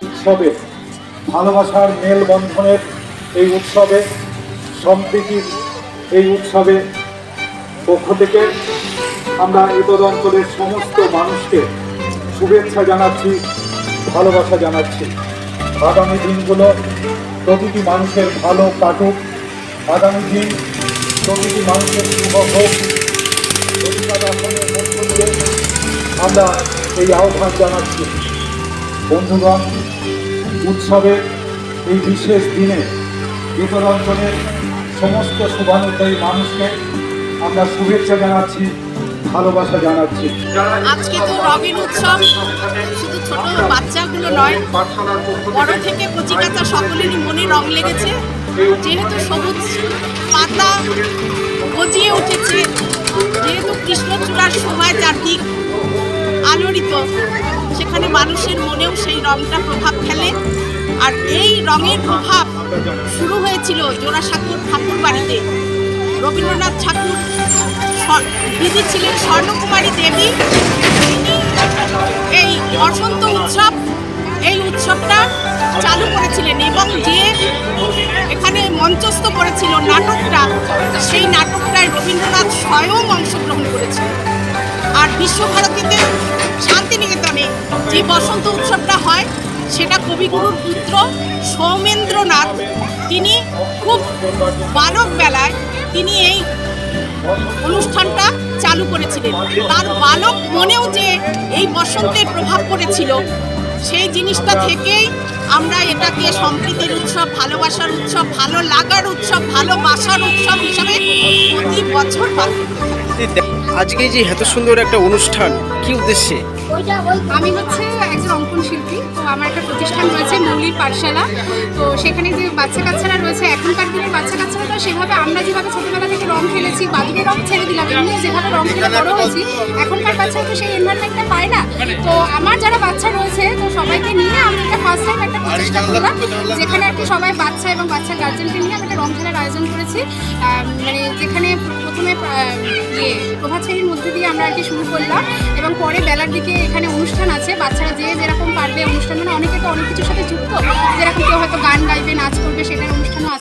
উৎসবে ভালোবাসার মেলবন্ধনের এই উৎসবে সম্প্রীতির এই উৎসবে পক্ষ থেকে আমরা এতদ অঞ্চলের সমস্ত মানুষকে শুভেচ্ছা জানাচ্ছি, ভালোবাসা জানাচ্ছি। আগামী দিনগুলো প্রতিটি মানুষের ভালো কাটুক, আগামী দিন প্রতিটি মানুষের শুভ হোক, অধিকার আসনের মধ্য দিয়ে আমরা এই আহ্বান জানাচ্ছি। বন্ধুগণ, উৎসবের এই বিশেষ দিনে ভিতর অঞ্চলের সমস্ত শুভানুধ্যায়ী মানুষকে আমরা শুভেচ্ছা জানাচ্ছি, ভালোবাসা জানাচ্ছি। আজকে তো রঙের উৎসব, শুধু ছোট বাচ্চাগুলো নয়, বড় থেকে কচিকাঁচা সকলেরই মনে রং লেগেছে। যেহেতু সবুজ পাতা গজিয়ে উঠেছে, যেহেতু কৃষ্ণচূড়ার সময় চারদিক আলোড়িত, সেখানে মানুষের মনেও সেই রংটা প্রভাব ফেলে। আর এই রঙের প্রভাব শুরু হয়েছিল জোড়াসাঁকোর ঠাকুর বাড়িতে। রবীন্দ্রনাথ ঠাকুর দিদি ছিলেন স্বর্ণকুমারী দেবী। তিনি এই বসন্ত উৎসব, এই উৎসবটা চালু করেছিলেন এবং যে এখানে মঞ্চস্থ করেছিল নাটকটা, সেই নাটকটায় রবীন্দ্রনাথ স্বয়ং অংশগ্রহণ করেছিলেন। আর বিশ্বভারতীতে শান্তিনিকেতনে যে বসন্ত উৎসবটা হয়, সেটা কবিগুরুর পুত্র সৌমেন্দ্রনাথ, তিনি খুব বালক বেলায় তিনি এই অনুষ্ঠানটা চালু করেছিলেন। তার বালক মনেও যে এই বসন্তের প্রভাব পড়েছিল, সেই জিনিসটা থেকেই আমরা এটাকে সম্প্রীতির উৎসব, ভালোবাসার উৎসব, ভালো লাগার উৎসব, ভালোবাসার উৎসব হিসাবে প্রতি বছর পালন করি। আজকে যে এত সুন্দর একটা অনুষ্ঠান, কি উদ্দেশ্যে? আমি হচ্ছে একজন অঙ্কন শিল্পী। তো আমার একটা প্রতিষ্ঠান রয়েছে মৌলির পাঠশালা। তো সেখানে যে বাচ্চা কাচ্চারা রয়েছে, এখনকার দিনের বাচ্চা কাচ্চারা তো সেভাবে আমরা যেভাবে ছোটোবেলা থেকে রং খেলেছি, বাদুড়ের রং ছেড়ে দিলাম, এমনি যেভাবে রং খেলে বড় হয়েছি, এখনকার বাচ্চারা তো সেই এনভায়রনমেন্টটা পায় না। তো আমার যারা বাচ্চা রয়েছে, তো সবাইকে নিয়ে আমি একটা ফার্স্ট টাইম একটা প্রতিষ্ঠা করলাম, যেখানে আর কি সবাই বাচ্চা এবং বাচ্চার গার্জেনকে নিয়ে আমি একটা রং খেলার আয়োজন করেছি। মানে যেখানে প্রথমে প্রভাতফেরির মধ্যে দিয়ে আমরা আর কি শুরু করলাম, এবং পরে বেলার দিকে এখানে অনুষ্ঠান আছে। বাচ্চারা যে যেরকম পারবে অনুষ্ঠান, মানে অনেকে তো অনেক কিছুর সাথে যুক্ত, যেরকম কেউ হয়তো গান গাইবে, নাচ করবে, সেটার অনুষ্ঠানও আছে।